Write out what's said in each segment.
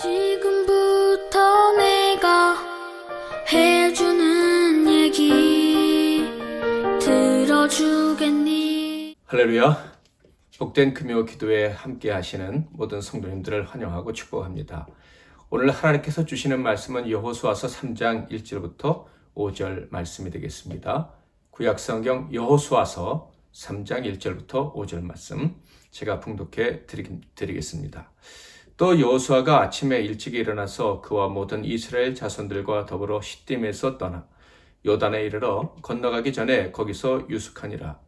지금부터 내가 해주는 얘기 들어주겠니? 할렐루야. 복된 금요 기도에 함께 하시는 모든 성도님들을 환영하고 축복합니다. 오늘 하나님께서 주시는 말씀은 여호수아서 3장 1절부터 5절 말씀이 되겠습니다. 구약성경 여호수아서 3장 1절부터 5절 말씀 제가 봉독해 드리겠습니다. 또 여호수아가 아침에 일찍 일어나서 그와 모든 이스라엘 자손들과 더불어 시딤에서 떠나 요단에 이르러 건너가기 전에 거기서 유숙하니라.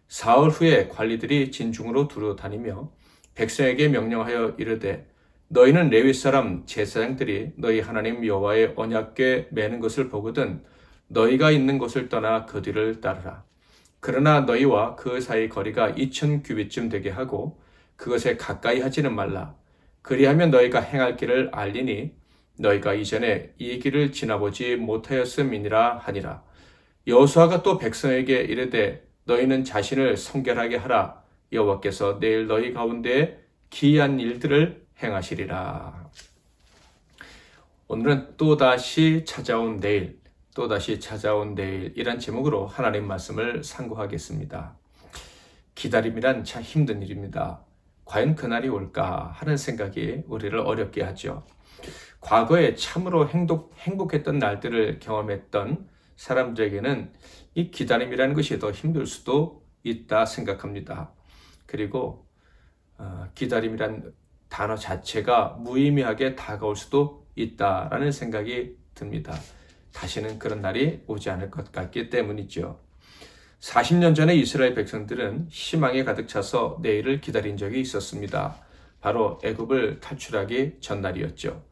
사흘 후에 관리들이 진중으로 두루 다니며 백성에게 명령하여 이르되 너희는 레위 사람 제사장들이 너희 하나님 여호와의 언약궤 매는 것을 보거든 너희가 있는 곳을 떠나 그 뒤를 따르라. 그러나 너희와 그 사이 거리가 2000규빗쯤 되게 하고 그것에 가까이 하지는 말라. 그리하면 너희가 행할 길을 알리니 너희가 이전에 이 길을 지나보지 못하였음이니라 하니라. 여호수아가 또 백성에게 이르되 너희는 자신을 성결하게 하라. 여호와께서 내일 너희 가운데 기이한 일들을 행하시리라. 오늘은 또다시 찾아온 내일, 이란 제목으로 하나님 말씀을 상고하겠습니다. 기다림이란 참 힘든 일입니다. 과연 그날이 올까 하는 생각이 우리를 어렵게 하죠. 과거에 참으로 행복했던 날들을 경험했던 사람들에게는 이 기다림이라는 것이 더 힘들 수도 있다 생각합니다. 그리고 기다림이란 단어 자체가 무의미하게 다가올 수도 있다라는 생각이 듭니다. 다시는 그런 날이 오지 않을 것 같기 때문이죠. 40년 전에 이스라엘 백성들은 희망에 가득 차서 내일을 기다린 적이 있었습니다. 바로 애굽을 탈출하기 전날이었죠.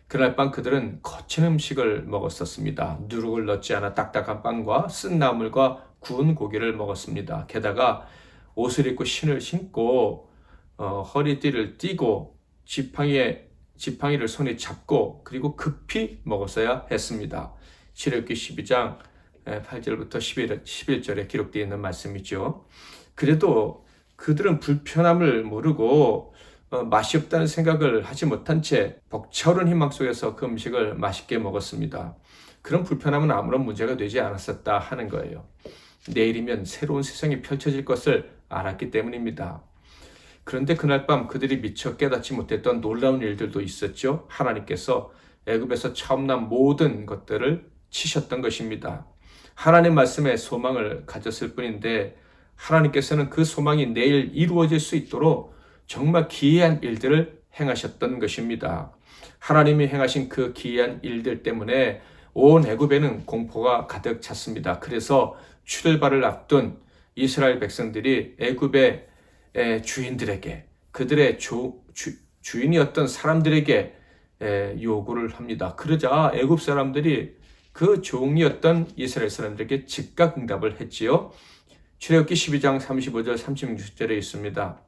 그날 밤 그들은 거친 음식을 먹었었습니다. 누룩을 넣지 않아 딱딱한 빵과 쓴 나물과 구운 고기를 먹었습니다. 게다가 옷을 입고 신을 신고 허리띠를 띠고 지팡이를 손에 잡고 그리고 급히 먹었어야 했습니다. 출애굽기 12장 8절부터 11절에 기록되어 있는 말씀이죠. 그래도 그들은 불편함을 모르고 맛이 없다는 생각을 하지 못한 채 벅차오른 희망 속에서 그 음식을 맛있게 먹었습니다. 그런 불편함은 아무런 문제가 되지 않았었다 하는 거예요. 내일이면 새로운 세상이 펼쳐질 것을 알았기 때문입니다. 그런데 그날 밤 그들이 미처 깨닫지 못했던 놀라운 일들도 있었죠. 하나님께서 애굽에서 처음 난 모든 것들을 치셨던 것입니다. 하나님 말씀에 소망을 가졌을 뿐인데 하나님께서는 그 소망이 내일 이루어질 수 있도록 정말 기이한 일들을 행하셨던 것입니다. 하나님이 행하신 그 기이한 일들 때문에 온 애굽에는 공포가 가득 찼습니다. 그래서 출발을 앞둔 이스라엘 백성들이 애굽의 주인들에게 그들의 주인이었던 사람들에게 요구를 합니다. 그러자 애굽 사람들이 그 종이었던 이스라엘 사람들에게 즉각 응답을 했지요. 출애굽기 12장 35절 36절에 있습니다.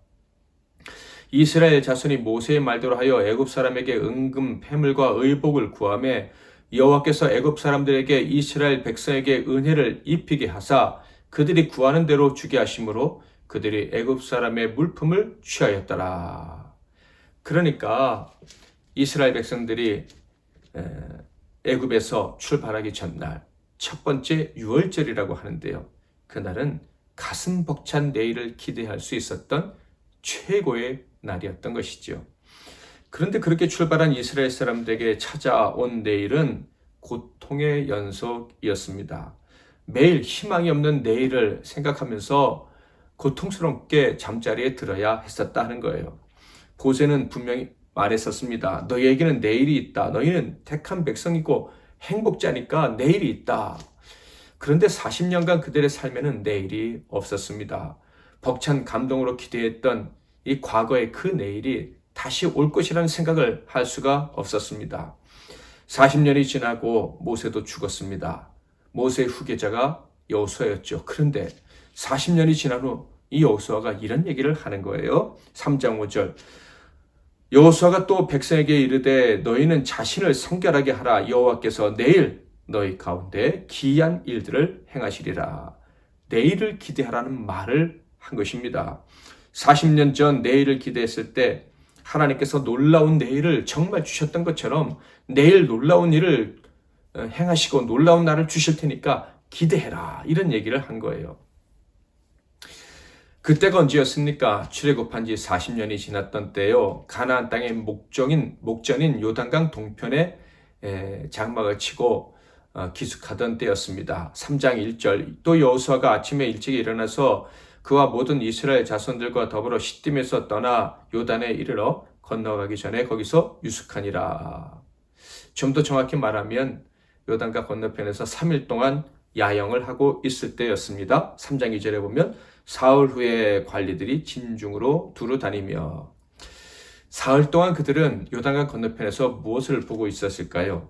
이스라엘 자손이 모세의 말대로 하여 애굽 사람에게 은금 패물과 의복을 구하매 여호와께서 애굽 사람들에게 이스라엘 백성에게 은혜를 입히게 하사 그들이 구하는 대로 주게 하심으로 그들이 애굽 사람의 물품을 취하였더라. 그러니까 이스라엘 백성들이 애굽에서 출발하기 전날 첫 번째 유월절이라고 하는데요. 그날은 가슴 벅찬 내일을 기대할 수 있었던 최고의 날이었던 것이죠. 그런데 그렇게 출발한 이스라엘 사람들에게 찾아온 내일은 고통의 연속이었습니다. 매일 희망이 없는 내일을 생각하면서 고통스럽게 잠자리에 들어야 했었다는 거예요. 모세는 분명히 말했었습니다. 너희에게는 내일이 있다. 너희는 택한 백성이고 행복자니까 내일이 있다. 그런데 40년간 그들의 삶에는 내일이 없었습니다. 벅찬 감동으로 기대했던 이 과거의 그 내일이 다시 올 것이라는 생각을 할 수가 없었습니다. 40년이 지나고 모세도 죽었습니다. 모세의 후계자가 여호수아였죠. 그런데 40년이 지난 후 이 여호수아가 이런 얘기를 하는 거예요. 3장 5절 여호수아가 또 백성에게 이르되 너희는 자신을 성결하게 하라. 여호와께서 내일 너희 가운데 기이한 일들을 행하시리라. 내일을 기대하라는 말을 한 것입니다. 40년 전 내일을 기대했을 때 하나님께서 놀라운 내일을 정말 주셨던 것처럼 내일 놀라운 일을 행하시고 놀라운 날을 주실 테니까 기대해라, 이런 얘기를 한 거예요. 그때가 언제였습니까? 출애굽한 지 40년이 지났던 때요. 가나안 땅의 목전인 요단강 동편에 장막을 치고 기숙하던 때였습니다. 3장 1절, 또 여호수아가 아침에 일찍 일어나서 그와 모든 이스라엘 자손들과 더불어 시딤에서 떠나 요단에 이르러 건너가기 전에 거기서 유숙하니라. 좀 더 정확히 말하면 요단강 건너편에서 3일 동안 야영을 하고 있을 때였습니다. 3장 2절에 보면 사흘 후에 관리들이 진중으로 두루 다니며, 사흘 동안 그들은 요단강 건너편에서 무엇을 보고 있었을까요?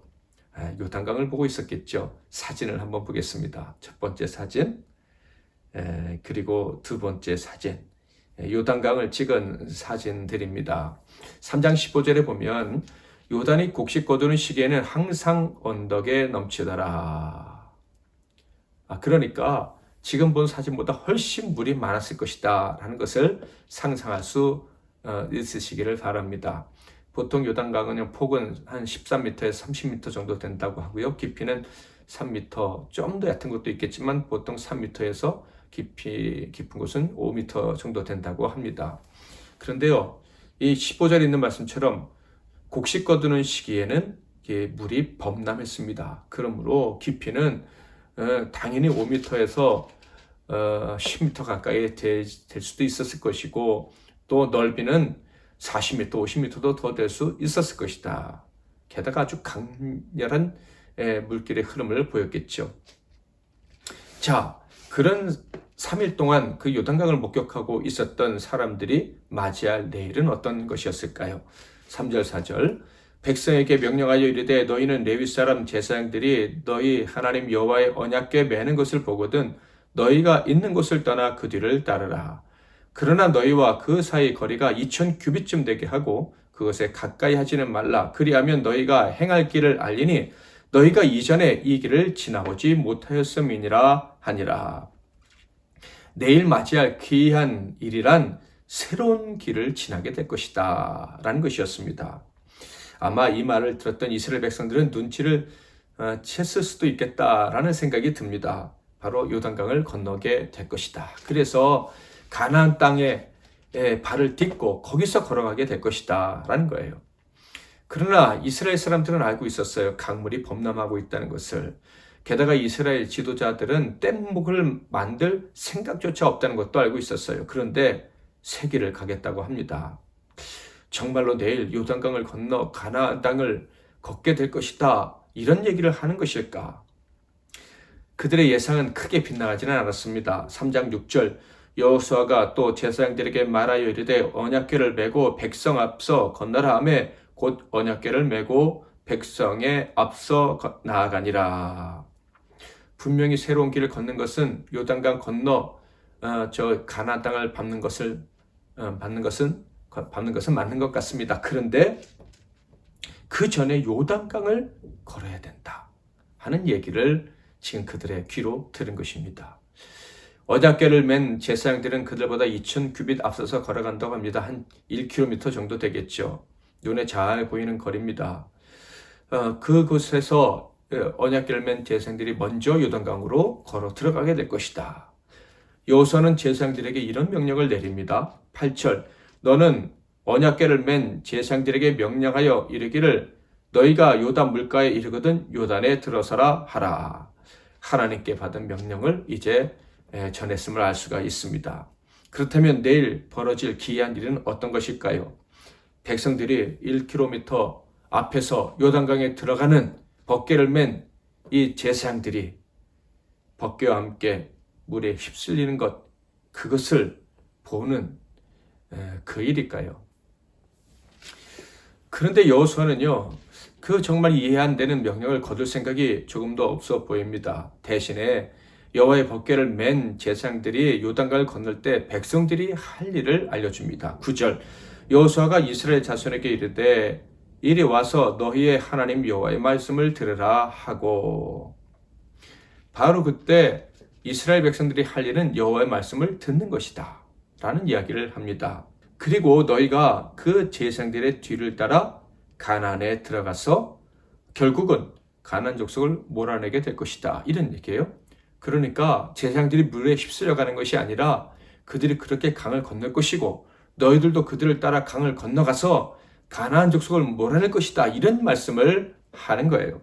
요단강을 보고 있었겠죠. 사진을 한번 보겠습니다. 첫 번째 사진, 그리고 두 번째 사진, 요단강을 찍은 사진들입니다. 3장 15절에 보면 요단이 곡식 거두는 시기에는 항상 언덕에 넘치더라. 그러니까 지금 본 사진보다 훨씬 물이 많았을 것이다 라는 것을 상상할 수 있으시기를 바랍니다. 보통 요단강은 폭은 한 13m에서 30m 정도 된다고 하고요. 깊이는 3m, 좀 더 얕은 것도 있겠지만 보통 3m에서 깊은 곳은 5m 정도 된다고 합니다. 그런데요, 이 15절에 있는 말씀처럼 곡식 거두는 시기에는 물이 범람했습니다. 그러므로 깊이는 당연히 5m에서 10m 가까이 될 수도 있었을 것이고, 또 넓이는 40m, 50m도 더 될 수 있었을 것이다. 게다가 아주 강렬한 물길의 흐름을 보였겠죠. 자, 그런 3일 동안 그 요단강을 목격하고 있었던 사람들이 맞이할 내일은 어떤 것이었을까요? 3절, 4절, 백성에게 명령하여 이르되 너희는 레위 사람 제사장들이 너희 하나님 여호와의 언약궤 매는 것을 보거든 너희가 있는 곳을 떠나 그 뒤를 따르라. 그러나 너희와 그 사이 거리가 2000규빗쯤 되게 하고 그것에 가까이 하지는 말라. 그리하면 너희가 행할 길을 알리니 너희가 이전에 이 길을 지나보지 못하였음이니라 하니라. 내일 맞이할 귀한 일이란 새로운 길을 지나게 될 것이다 라는 것이었습니다. 아마 이 말을 들었던 이스라엘 백성들은 눈치를 챘을 수도 있겠다라는 생각이 듭니다. 바로 요단강을 건너게 될 것이다. 그래서 가나안 땅에 발을 딛고 거기서 걸어가게 될 것이다 라는 거예요. 그러나 이스라엘 사람들은 알고 있었어요. 강물이 범람하고 있다는 것을. 게다가 이스라엘 지도자들은 뗏목을 만들 생각조차 없다는 것도 알고 있었어요. 그런데 새 길을 가겠다고 합니다. 정말로 내일 요단강을 건너 가나안 땅을 걷게 될 것이다, 이런 얘기를 하는 것일까? 그들의 예상은 크게 빗나가지는 않았습니다. 3장 6절, 여호수아가 또 제사장들에게 말하여 이르되 언약궤를 메고 백성 앞서 건너라 하며 곧 언약궤를 메고 백성에 앞서 나아가니라. 분명히 새로운 길을 걷는 것은 요단강 건너 저 가나안 땅을 밟는 것은 맞는 것 같습니다. 그런데 그 전에 요단강을 걸어야 된다 하는 얘기를 지금 그들의 귀로 들은 것입니다. 언약궤를 맨 제사장들은 그들보다 2000규빗 앞서서 걸어간다고 합니다. 한 1km 정도 되겠죠. 눈에 잘 보이는 거리입니다. 그곳에서 언약궤를 맨 제사장들이 먼저 요단강으로 걸어 들어가게 될 것이다. 여호수아는 제사장들에게 이런 명령을 내립니다. 8절, 너는 언약궤를 맨 제사장들에게 명령하여 이르기를 너희가 요단 물가에 이르거든 요단에 들어서라 하라. 하나님께 받은 명령을 이제 전했음을 알 수가 있습니다. 그렇다면 내일 벌어질 기이한 일은 어떤 것일까요? 백성들이 1km 앞에서 요단강에 들어가는 벗개를 맨 이 제사장들이 벗개와 함께 물에 휩쓸리는 것, 그것을 보는 그 일일까요? 그런데 여호수아는요, 그 정말 이해 안 되는 명령을 거둘 생각이 조금도 없어 보입니다. 대신에 여호와의 벗개를 맨 제사장들이 요단강을 건널 때 백성들이 할 일을 알려줍니다. 9절, 여호수아가 이스라엘 자손에게 이르되 이리 와서 너희의 하나님 여호와의 말씀을 들으라 하고, 바로 그때 이스라엘 백성들이 할 일은 여호와의 말씀을 듣는 것이다 라는 이야기를 합니다. 그리고 너희가 그 제사장들의 뒤를 따라 가나안에 들어가서 결국은 가나안 족속을 몰아내게 될 것이다. 이런 얘기예요. 그러니까 제사장들이 물에 휩쓸려 가는 것이 아니라 그들이 그렇게 강을 건널 것이고 너희들도 그들을 따라 강을 건너가서 가나안 족속을 몰아낼 것이다. 이런 말씀을 하는 거예요.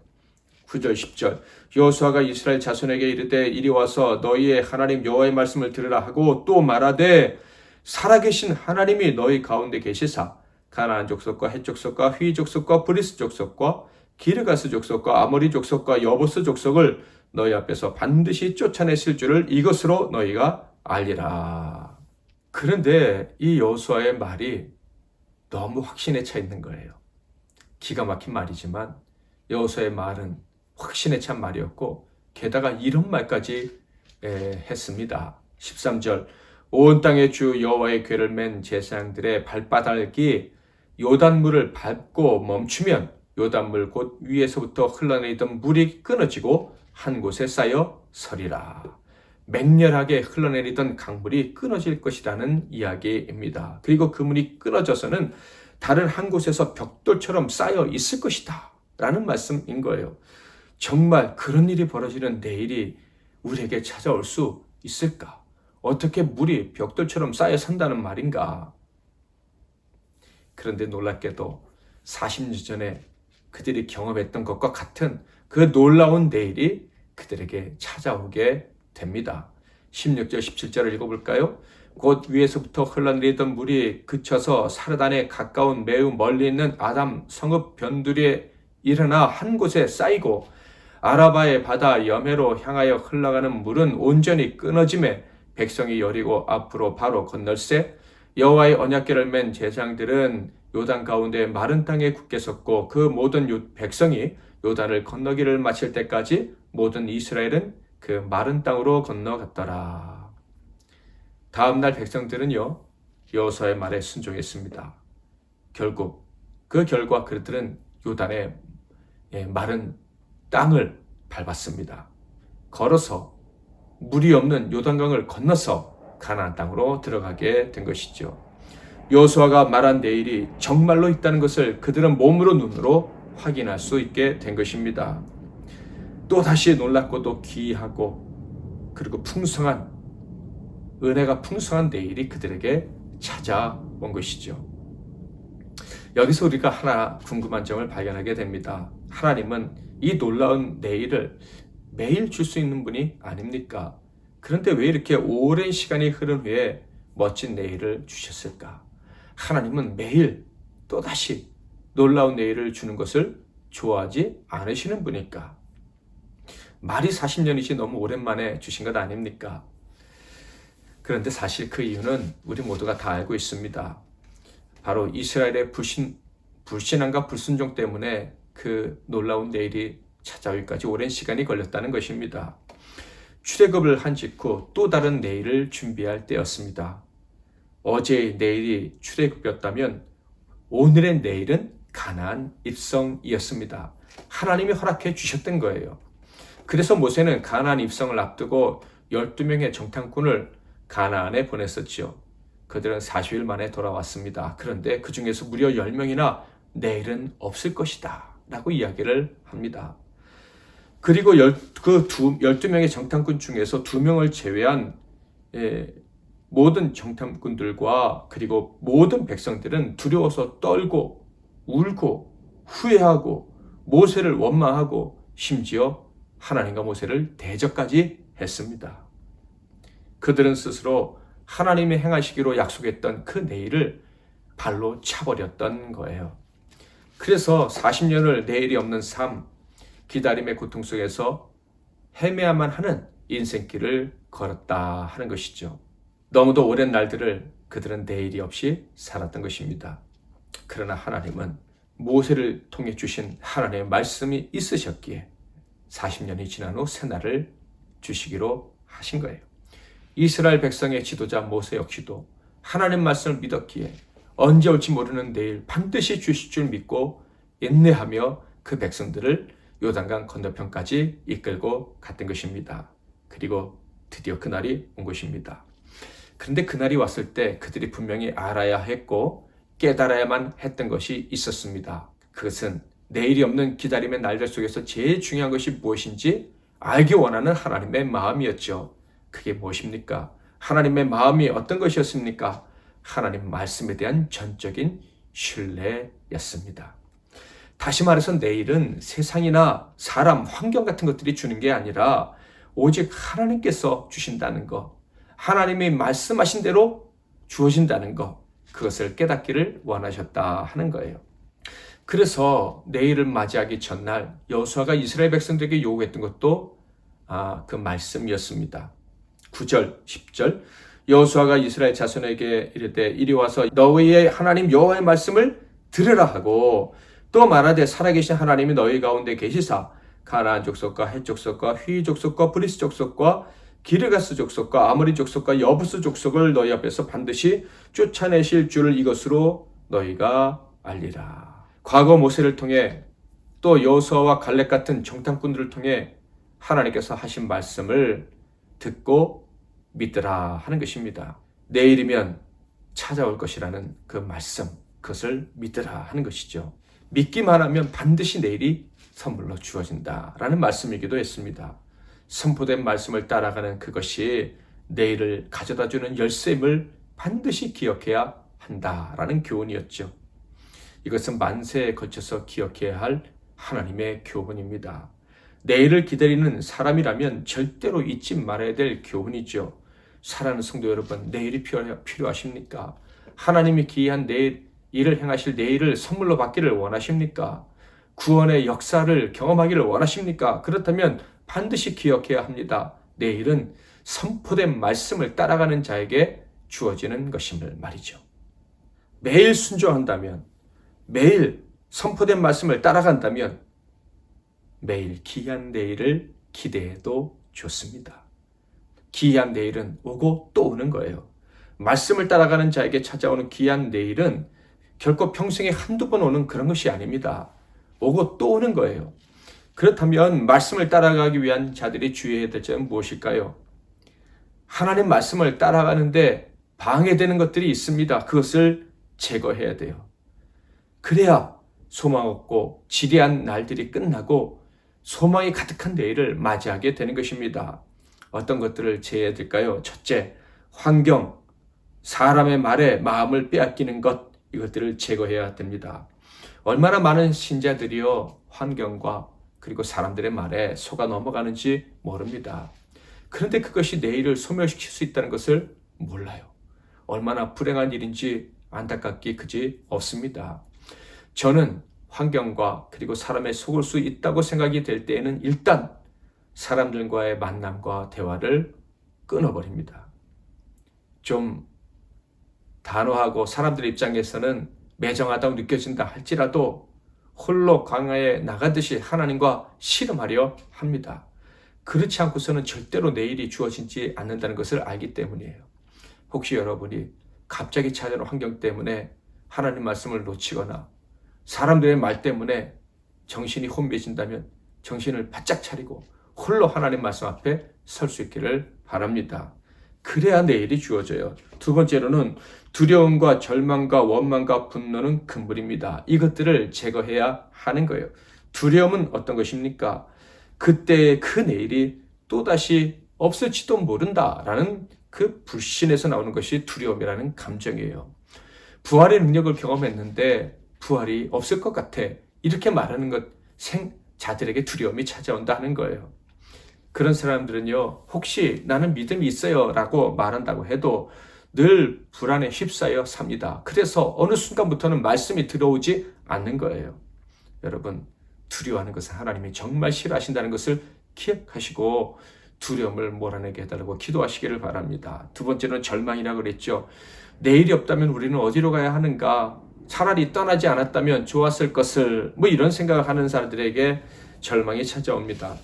9절 10절 여호수아가 이스라엘 자손에게 이르되 이리 와서 너희의 하나님 여호와의 말씀을 들으라 하고 또 말하되 살아계신 하나님이 너희 가운데 계시사 가나안 족속과 헷 족속과 휘 족속과 브리스 족속과 기르가스 족속과 아모리 족속과 여보스 족속을 너희 앞에서 반드시 쫓아내실 줄을 이것으로 너희가 알리라. 그런데 이 여호수아의 말이 너무 확신에 차 있는 거예요. 기가 막힌 말이지만 여호수아의 말은 확신에 찬 말이었고 게다가 이런 말까지 했습니다. 13절 온 땅의 주 여호와의 궤를 맨 제사장들의 발바닥이 요단물을 밟고 멈추면 요단물 곧 위에서부터 흘러내리던 물이 끊어지고 한 곳에 쌓여 서리라. 맹렬하게 흘러내리던 강물이 끊어질 것이라는 이야기입니다. 그리고 그 물이 끊어져서는 다른 한 곳에서 벽돌처럼 쌓여 있을 것이다 라는 말씀인 거예요. 정말 그런 일이 벌어지는 내일이 우리에게 찾아올 수 있을까? 어떻게 물이 벽돌처럼 쌓여 산다는 말인가? 그런데 놀랍게도 40년 전에 그들이 경험했던 것과 같은 그 놀라운 내일이 그들에게 찾아오게 됩니다. 16절 17절을 읽어볼까요? 곧 위에서부터 흘러내리던 물이 그쳐서 사르단에 가까운 매우 멀리 있는 아담 성읍 변두리에 일어나 한 곳에 쌓이고 아라바의 바다 여매로 향하여 흘러가는 물은 온전히 끊어짐에 백성이 여리고 앞으로 바로 건널세 여호와의 언약궤를 맨 제사장들은 요단 가운데 마른 땅에 굳게 섰고 그 모든 백성이 요단을 건너기를 마칠 때까지 모든 이스라엘은 그 마른 땅으로 건너갔더라. 다음날 백성들은요 여호수아의 말에 순종했습니다. 결국 그 결과 그들은 요단의 마른 땅을 밟았습니다. 걸어서 물이 없는 요단강을 건너서 가나안 땅으로 들어가게 된 것이죠. 여호수아가 말한 내일이 정말로 있다는 것을 그들은 몸으로 눈으로 확인할 수 있게 된 것입니다. 또다시 놀랍고도 귀하고 그리고 풍성한 은혜가 풍성한 내일이 그들에게 찾아온 것이죠. 여기서 우리가 하나 궁금한 점을 발견하게 됩니다. 하나님은 이 놀라운 내일을 매일 줄 수 있는 분이 아닙니까? 그런데 왜 이렇게 오랜 시간이 흐른 후에 멋진 내일을 주셨을까? 하나님은 매일 또다시 놀라운 내일을 주는 것을 좋아하지 않으시는 분일까? 말이 40년이지 너무 오랜만에 주신 것 아닙니까? 그런데 사실 그 이유는 우리 모두가 다 알고 있습니다. 바로 이스라엘의 불신앙과 불순종 때문에 그 놀라운 내일이 찾아오기까지 오랜 시간이 걸렸다는 것입니다. 출애굽을 한 직후 또 다른 내일을 준비할 때였습니다. 어제의 내일이 출애굽이었다면 오늘의 내일은 가나안 입성이었습니다. 하나님이 허락해 주셨던 거예요. 그래서 모세는 가나안 입성을 앞두고 12명의 정탐꾼을 가나안에 보냈었지요. 그들은 40일 만에 돌아왔습니다. 그런데 그 중에서 무려 10명이나 내일은 없을 것이다 라고 이야기를 합니다. 그리고 그 12명의 정탐꾼 중에서 2명을 제외한 모든 정탐꾼들과 그리고 모든 백성들은 두려워서 떨고 울고 후회하고 모세를 원망하고 심지어 하나님과 모세를 대적까지 했습니다. 그들은 스스로 하나님이 행하시기로 약속했던 그 내일을 발로 차버렸던 거예요. 그래서 40년을 내일이 없는 삶, 기다림의 고통 속에서 헤매야만 하는 인생길을 걸었다 하는 것이죠. 너무도 오랜 날들을 그들은 내일이 없이 살았던 것입니다. 그러나 하나님은 모세를 통해 주신 하나님의 말씀이 있으셨기에 40년이 지난 후 새날을 주시기로 하신 거예요. 이스라엘 백성의 지도자 모세 역시도 하나님 말씀을 믿었기에 언제 올지 모르는 내일 반드시 주실 줄 믿고 인내하며 그 백성들을 요단강 건너편까지 이끌고 갔던 것입니다. 그리고 드디어 그날이 온 것입니다. 그런데 그날이 왔을 때 그들이 분명히 알아야 했고 깨달아야만 했던 것이 있었습니다. 그것은 내일이 없는 기다림의 날들 속에서 제일 중요한 것이 무엇인지 알기 원하는 하나님의 마음이었죠. 그게 무엇입니까? 하나님의 마음이 어떤 것이었습니까? 하나님 말씀에 대한 전적인 신뢰였습니다. 다시 말해서 내일은 세상이나 사람, 환경 같은 것들이 주는 게 아니라 오직 하나님께서 주신다는 것, 하나님이 말씀하신 대로 주어진다는 것, 그것을 깨닫기를 원하셨다 하는 거예요. 그래서 내일을 맞이하기 전날 여호수아가 이스라엘 백성들에게 요구했던 것도 그 말씀이었습니다. 9절, 10절 여호수아가 이스라엘 자손에게 이르되 이리 와서 너희의 하나님 여호와의 말씀을 들으라 하고 또 말하되 살아계신 하나님이 너희 가운데 계시사 가나안 족속과 헷 족속과 휘 족속과 브리스 족속과 기르가스 족속과 아모리 족속과 여부스 족속을 너희 앞에서 반드시 쫓아내실 줄을 이것으로 너희가 알리라. 과거 모세를 통해 또 여호수아와 갈렙 같은 정탐꾼들을 통해 하나님께서 하신 말씀을 듣고 믿으라 하는 것입니다. 내일이면 찾아올 것이라는 그 말씀, 그것을 믿으라 하는 것이죠. 믿기만 하면 반드시 내일이 선물로 주어진다라는 말씀이기도 했습니다. 선포된 말씀을 따라가는 그것이 내일을 가져다주는 열쇠임을 반드시 기억해야 한다라는 교훈이었죠. 이것은 만세에 걸쳐서 기억해야 할 하나님의 교훈입니다. 내일을 기다리는 사람이라면 절대로 잊지 말아야 될 교훈이죠. 사랑하는 성도 여러분, 내일이 필요하십니까? 하나님이 기이한 내일, 일을 행하실 내일을 선물로 받기를 원하십니까? 구원의 역사를 경험하기를 원하십니까? 그렇다면 반드시 기억해야 합니다. 내일은 선포된 말씀을 따라가는 자에게 주어지는 것임을 말이죠. 매일 순종한다면, 매일 선포된 말씀을 따라간다면 매일 기이한 내일을 기대해도 좋습니다. 기이한 내일은 오고 또 오는 거예요. 말씀을 따라가는 자에게 찾아오는 기이한 내일은 결코 평생에 한두 번 오는 그런 것이 아닙니다. 오고 또 오는 거예요. 그렇다면 말씀을 따라가기 위한 자들이 주의해야 될 점은 무엇일까요? 하나님 말씀을 따라가는데 방해되는 것들이 있습니다. 그것을 제거해야 돼요. 그래야 소망 없고 지대한 날들이 끝나고 소망이 가득한 내일을 맞이하게 되는 것입니다. 어떤 것들을 제해야 될까요? 첫째, 환경, 사람의 말에 마음을 빼앗기는 것, 이것들을 제거해야 됩니다. 얼마나 많은 신자들이요, 환경과 그리고 사람들의 말에 속아 넘어가는지 모릅니다. 그런데 그것이 내일을 소멸시킬 수 있다는 것을 몰라요. 얼마나 불행한 일인지 안타깝기 그지 없습니다. 저는 환경과 그리고 사람의 속을 수 있다고 생각이 될 때에는 일단 사람들과의 만남과 대화를 끊어버립니다. 좀 단호하고 사람들 입장에서는 매정하다고 느껴진다 할지라도 홀로 광야에 나가듯이 하나님과 씨름하려 합니다. 그렇지 않고서는 절대로 내일이 주어지지 않는다는 것을 알기 때문이에요. 혹시 여러분이 갑자기 찾아오는 환경 때문에 하나님 말씀을 놓치거나 사람들의 말 때문에 정신이 혼미해진다면 정신을 바짝 차리고 홀로 하나님 말씀 앞에 설 수 있기를 바랍니다. 그래야 내일이 주어져요. 두 번째로는 두려움과 절망과 원망과 분노는 금물입니다. 이것들을 제거해야 하는 거예요. 두려움은 어떤 것입니까? 그때의 그 내일이 또다시 없을지도 모른다라는 그 불신에서 나오는 것이 두려움이라는 감정이에요. 부활의 능력을 경험했는데 부활이 없을 것 같아. 이렇게 말하는 것, 자들에게 두려움이 찾아온다 하는 거예요. 그런 사람들은요, 혹시 나는 믿음이 있어요 라고 말한다고 해도 늘 불안에 휩싸여 삽니다. 그래서 어느 순간부터는 말씀이 들어오지 않는 거예요. 여러분, 두려워하는 것은 하나님이 정말 싫어하신다는 것을 기억하시고 두려움을 몰아내게 해달라고 기도하시기를 바랍니다. 두 번째는 절망이라고 그랬죠. 내일이 없다면 우리는 어디로 가야 하는가? 차라리 떠나지 않았다면 좋았을 것을, 이런 생각을 하는 사람들에게 절망이 찾아옵니다.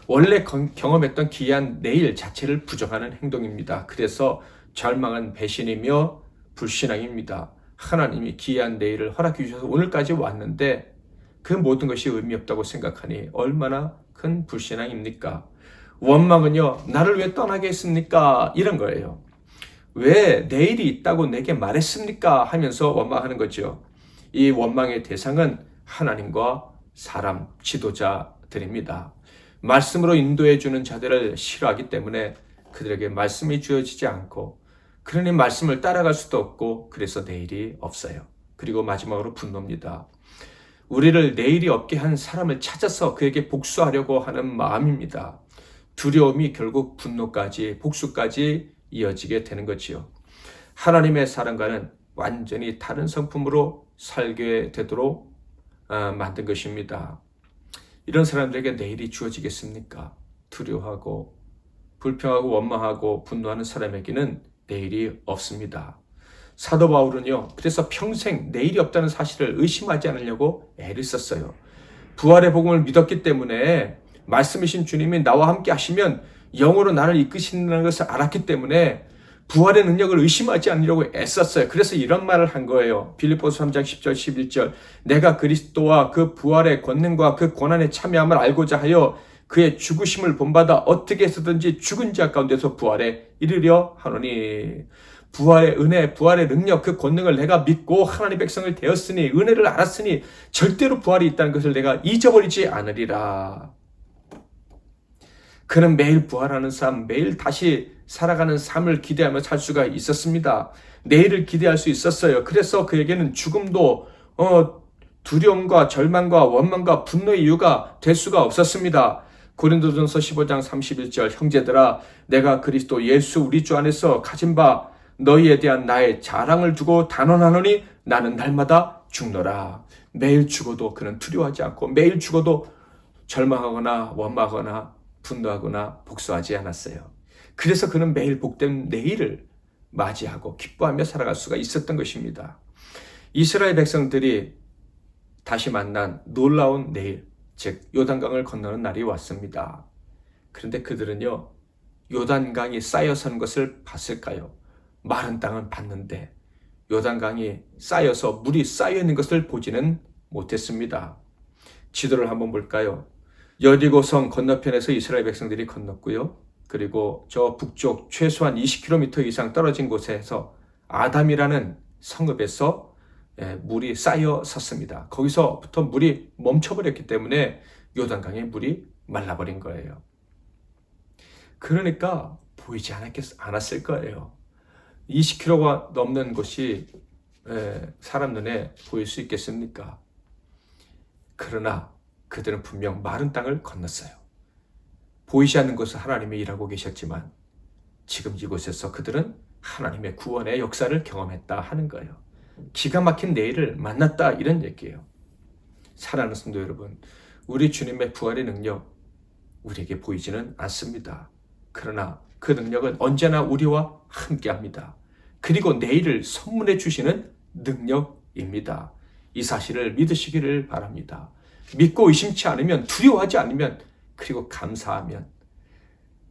원래 경험했던 기이한 내일 자체를 부정하는 행동입니다. 그래서 절망은 배신이며 불신앙입니다. 하나님이 기이한 내일을 허락해 주셔서 오늘까지 왔는데 그 모든 것이 의미 없다고 생각하니 얼마나 큰 불신앙입니까? 원망은요, 나를 왜 떠나게 했습니까? 이런 거예요. 왜 내일이 있다고 내게 말했습니까? 하면서 원망하는 거죠. 이 원망의 대상은 하나님과 사람, 지도자들입니다. 말씀으로 인도해 주는 자들을 싫어하기 때문에 그들에게 말씀이 주어지지 않고, 그러니 말씀을 따라갈 수도 없고, 그래서 내일이 없어요. 그리고 마지막으로 분노입니다. 우리를 내일이 없게 한 사람을 찾아서 그에게 복수하려고 하는 마음입니다. 두려움이 결국 분노까지, 복수까지 이어지게 되는 거지요. 하나님의 사랑과는 완전히 다른 성품으로 살게 되도록 만든 것입니다. 이런 사람들에게 내일이 주어지겠습니까? 두려워하고 불평하고 원망하고 분노하는 사람에게는 내일이 없습니다. 사도 바울은요, 그래서 평생 내일이 없다는 사실을 의심하지 않으려고 애를 썼어요. 부활의 복음을 믿었기 때문에, 말씀이신 주님이 나와 함께 하시면 영으로 나를 이끄신다는 것을 알았기 때문에 부활의 능력을 의심하지 않으려고 애썼어요. 그래서 이런 말을 한 거예요. 빌립보서 3장 10절 11절 내가 그리스도와 그 부활의 권능과 그 고난에 참여함을 알고자 하여 그의 죽으심을 본받아 어떻게 해서든지 죽은 자 가운데서 부활에 이르려 하노니. 부활의 은혜, 부활의 능력, 그 권능을 내가 믿고 하나님의 백성을 되었으니, 은혜를 알았으니 절대로 부활이 있다는 것을 내가 잊어버리지 않으리라. 그는 매일 부활하는 삶, 매일 다시 살아가는 삶을 기대하며 살 수가 있었습니다. 내일을 기대할 수 있었어요. 그래서 그에게는 죽음도 두려움과 절망과 원망과 분노의 이유가 될 수가 없었습니다. 고린도전서 15장 31절 형제들아, 내가 그리스도 예수 우리 주 안에서 가진 바 너희에 대한 나의 자랑을 두고 단언하노니 나는 날마다 죽노라. 매일 죽어도 그는 두려워하지 않고, 매일 죽어도 절망하거나 원망하거나 분노하거나 복수하지 않았어요. 그래서 그는 매일 복된 내일을 맞이하고 기뻐하며 살아갈 수가 있었던 것입니다. 이스라엘 백성들이 다시 만난 놀라운 내일, 즉 요단강을 건너는 날이 왔습니다. 그런데 그들은요, 요단강이 쌓여선 것을 봤을까요? 마른 땅은 봤는데 요단강이 쌓여서 물이 쌓여 있는 것을 보지는 못했습니다. 지도를 한번 볼까요? 여리고성 건너편에서 이스라엘 백성들이 건넜고요. 그리고 저 북쪽 최소한 20km 이상 떨어진 곳에서 아담이라는 성읍에서 물이 쌓여 섰습니다. 거기서부터 물이 멈춰버렸기 때문에 요단강의 물이 말라버린 거예요. 그러니까 보이지 않았을 거예요. 20km가 넘는 곳이 사람 눈에 보일 수 있겠습니까? 그러나 그들은 분명 마른 땅을 건넜어요. 보이지 않는 곳을 하나님이 일하고 계셨지만 지금 이곳에서 그들은 하나님의 구원의 역사를 경험했다 하는 거예요. 기가 막힌 내일을 만났다, 이런 얘기예요. 사랑하는 성도 여러분, 우리 주님의 부활의 능력 우리에게 보이지는 않습니다. 그러나 그 능력은 언제나 우리와 함께합니다. 그리고 내일을 선물해 주시는 능력입니다. 이 사실을 믿으시기를 바랍니다. 믿고 의심치 않으면, 두려워하지 않으면, 그리고 감사하면,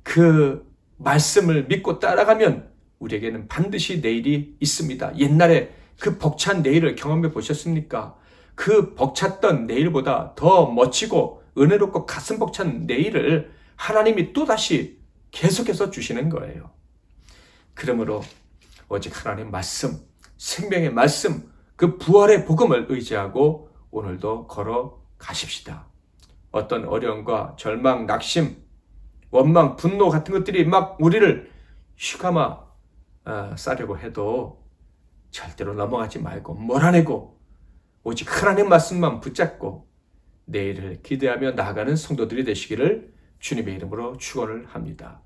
그 말씀을 믿고 따라가면 우리에게는 반드시 내일이 있습니다. 옛날에 그 벅찬 내일을 경험해 보셨습니까? 그 벅찼던 내일보다 더 멋지고 은혜롭고 가슴 벅찬 내일을 하나님이 또다시 계속해서 주시는 거예요. 그러므로 오직 하나님 말씀, 생명의 말씀, 그 부활의 복음을 의지하고 오늘도 걸어가십시다. 어떤 어려움과 절망, 낙심, 원망, 분노 같은 것들이 막 우리를 휘감아 싸려고 해도 절대로 넘어가지 말고 몰아내고 오직 하나님 말씀만 붙잡고 내일을 기대하며 나아가는 성도들이 되시기를 주님의 이름으로 축원을 합니다.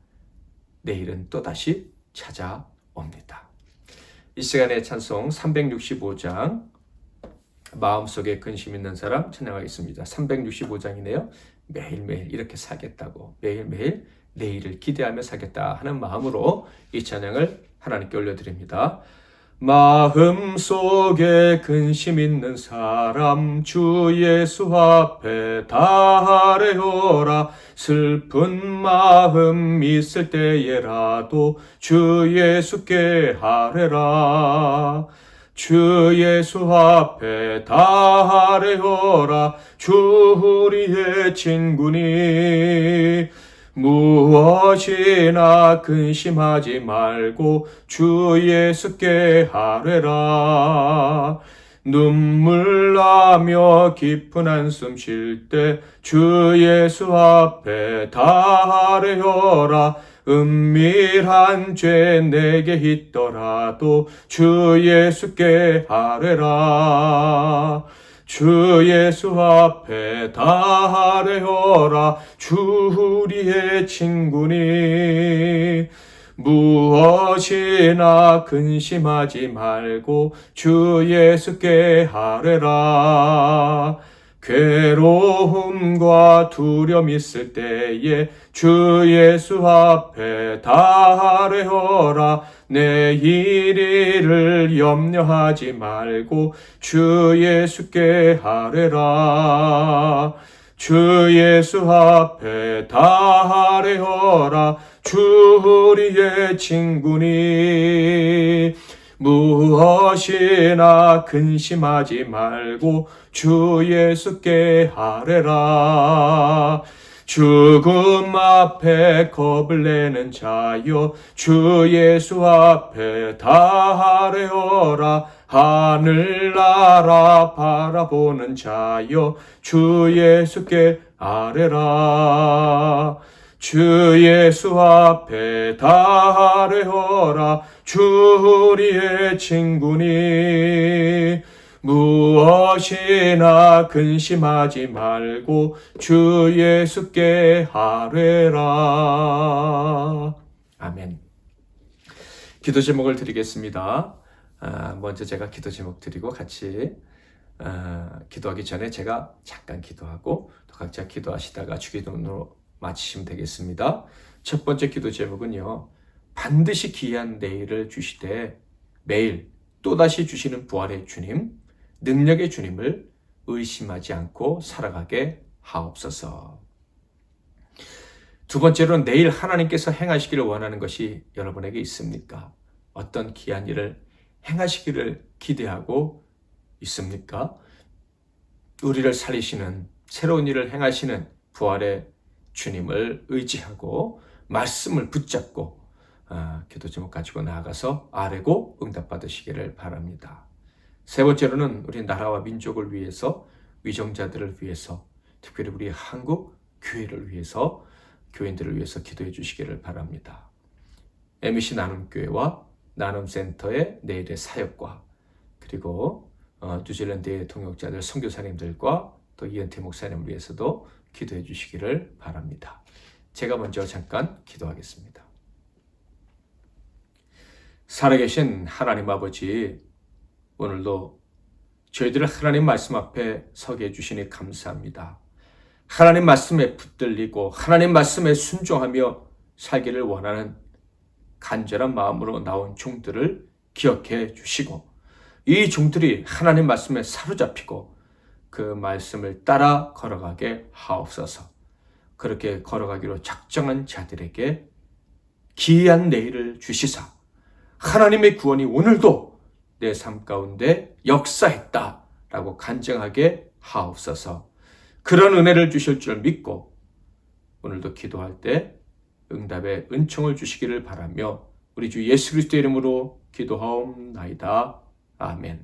내일은 또다시 찾아옵니다. 이 시간의 찬송 365장, 마음속에 근심 있는 사람 찬양하겠습니다. 365장이네요. 매일매일 이렇게 살겠다고, 매일매일 내일을 기대하며 살겠다 하는 마음으로 이 찬양을 하나님께 올려드립니다. 마음속에 근심 있는 사람 주 예수 앞에 달아오라. 슬픈 마음 있을 때에라도 주 예수께 아뢰라. 주 예수 앞에 달아오라. 주 우리의 친구니 무엇이나 근심하지 말고 주 예수께 아뢰라. 눈물 나며 깊은 한숨 쉴 때 주 예수 앞에 다 아뢰어라. 은밀한 죄 내게 있더라도 주 예수께 아뢰라. 주 예수 앞에 다 아뢰어라. 주 우리의 친구니 무엇이나 근심하지 말고 주 예수께 아뢰라. 괴로움과 두려움 있을 때에 주 예수 앞에 다 아뢰어라. 내일 일을 염려하지 말고 주 예수께 아뢰라. 주 예수 앞에 다 아뢰어라. 주 우리의 친구니 무엇이나 근심하지 말고 주 예수께 아뢰라. 죽음 앞에 겁을 내는 자여 주 예수 앞에 다 아뢰어라. 하늘나라 바라보는 자여 주 예수께 아뢰라. 주 예수 앞에 다 아뢰어라. 주 우리의 친구니 무엇이나 근심하지 말고 주 예수께 아뢰라. 아멘. 기도 제목을 드리겠습니다. 먼저 제가 기도 제목 드리고 같이 기도하기 전에 제가 잠깐 기도하고 또 각자 기도하시다가 주기도문으로 마치시면 되겠습니다. 첫 번째 기도 제목은요. 반드시 귀한 내일을 주시되 매일 또다시 주시는 부활의 주님, 능력의 주님을 의심하지 않고 살아가게 하옵소서. 두 번째로는 내일 하나님께서 행하시기를 원하는 것이 여러분에게 있습니까? 어떤 귀한 일을 행하시기를 기대하고 있습니까? 우리를 살리시는 새로운 일을 행하시는 부활의 주님을 의지하고 말씀을 붙잡고 기도 제목 가지고 나아가서 아뢰고 응답받으시기를 바랍니다. 세 번째로는 우리 나라와 민족을 위해서, 위정자들을 위해서, 특별히 우리 한국 교회를 위해서, 교인들을 위해서 기도해 주시기를 바랍니다. MBC 나눔교회와 나눔센터의 내일의 사역과 그리고 뉴질랜드의 동역자들 선교사님들과 또 이은태 목사님을 위해서도 기도해 주시기를 바랍니다. 제가 먼저 잠깐 기도하겠습니다. 살아계신 하나님 아버지, 오늘도 저희들을 하나님 말씀 앞에 서게 해주시니 감사합니다. 하나님 말씀에 붙들리고 하나님 말씀에 순종하며 살기를 원하는 간절한 마음으로 나온 종들을 기억해 주시고 이 종들이 하나님 말씀에 사로잡히고 그 말씀을 따라 걸어가게 하옵소서. 그렇게 걸어가기로 작정한 자들에게 기이한 내일을 주시사 하나님의 구원이 오늘도 내 삶 가운데 역사했다라고 간증하게 하옵소서. 그런 은혜를 주실 줄 믿고 오늘도 기도할 때 응답의 은총을 주시기를 바라며 우리 주 예수 그리스도의 이름으로 기도하옵나이다. 아멘.